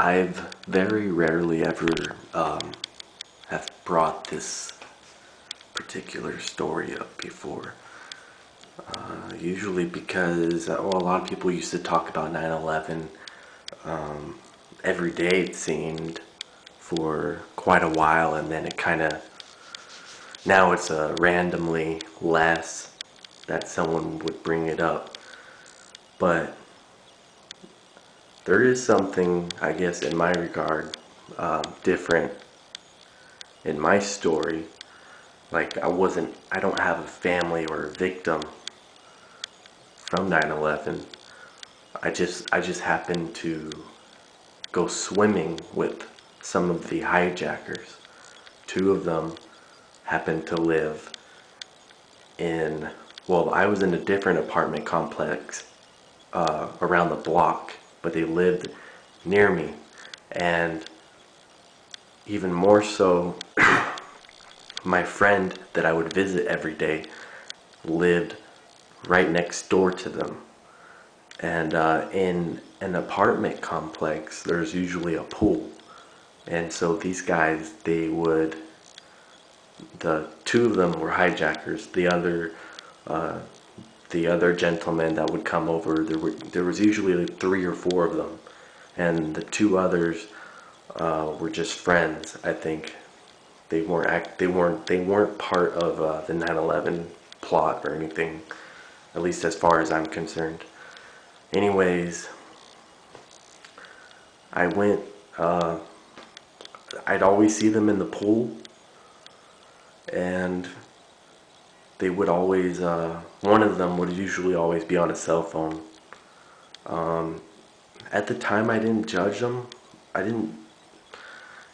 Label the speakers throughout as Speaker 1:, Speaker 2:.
Speaker 1: I've very rarely ever have brought this particular story up before. Usually because well, a lot of people used to talk about 9/11 every day, it seemed, for quite a while, and then it kind of, now it's randomly less that someone would bring it up. But there is something, I guess, in my regard, different in my story. Like, I don't have a family or a victim from 9/11. I just happened to go swimming with some of the hijackers. Two of them happened to live in, well, I was in a different apartment complex around the block, but they lived near me. And even more so, my friend that I would visit every day lived right next door to them. And in an apartment complex, there's usually a pool. And so these guys, the two of them were hijackers. The other gentleman that would come over, there was usually like three or four of them, and the two others were just friends. I think they weren't part of the 9/11 plot or anything, at least as far as I'm concerned. Anyways, I went. I'd always see them in the pool, and they would always. One of them would usually always be on a cell phone. At the time, I didn't judge them. I didn't.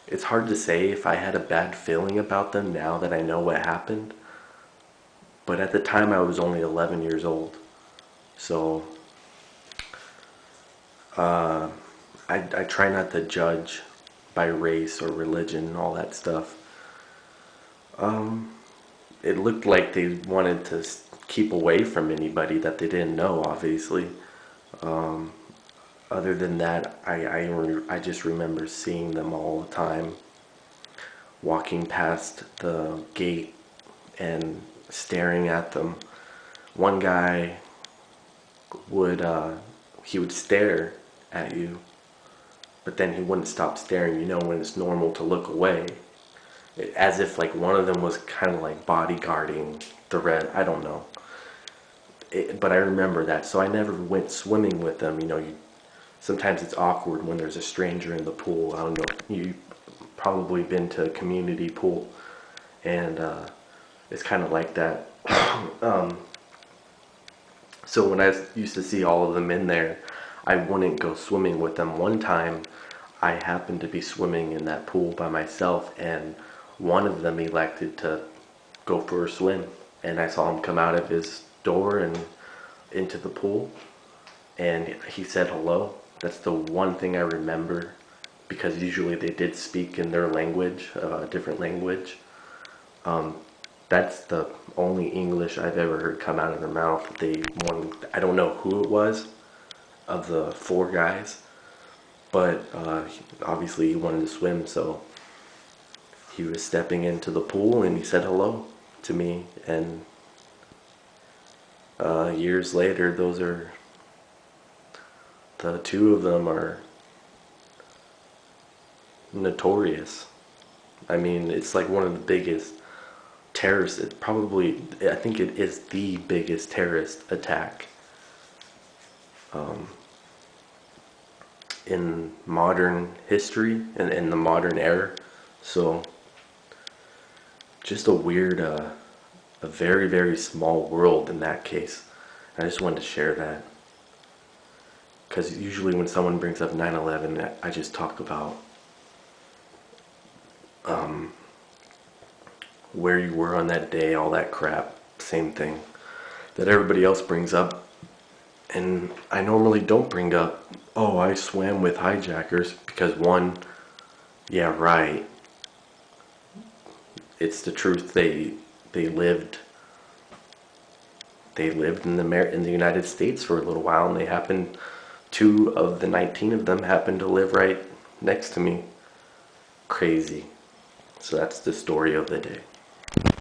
Speaker 1: It's hard to say if I had a bad feeling about them now that I know what happened. But at the time, I was only 11 years old. So I try not to judge by race or religion and all that stuff. It looked like they wanted to keep away from anybody that they didn't know, obviously. Other than that, I just remember seeing them all the time, walking past the gate and staring at them. One guy would he would stare at you, but then he wouldn't stop staring. You know, when it's normal to look away, as if like one of them was kind of like bodyguarding the red. I don't know, but I remember that. So I never went swimming with them. You know, sometimes it's awkward when there's a stranger in the pool. I don't know. You've probably been to a community pool, and it's kind of like that. So when I used to see all of them in there, I wouldn't go swimming with them. One time, I happened to be swimming in that pool by myself, and one of them elected to go for a swim. And I saw him come out of his door and into the pool, and he said hello. That's the one thing I remember, because usually they did speak in their language, a different language. That's the only English I've ever heard come out of their mouth. I don't know who it was of the four guys, but obviously he wanted to swim, so he was stepping into the pool and he said hello to me. And years later, the two of them are notorious. I mean, it's like one of the biggest terrorist, I think it is the biggest terrorist attack in modern history and in the modern era. So just a weird, a very, very small world in that case. I just wanted to share that, because usually when someone brings up 9/11, I just talk about where you were on that day, all that crap, same thing that everybody else brings up. And I normally don't bring up, oh, I swam with hijackers, because one, yeah, right, it's the truth. They lived in the United States for a little while, and two of the 19 of them happened to live right next to me. Crazy. So that's the story of the day.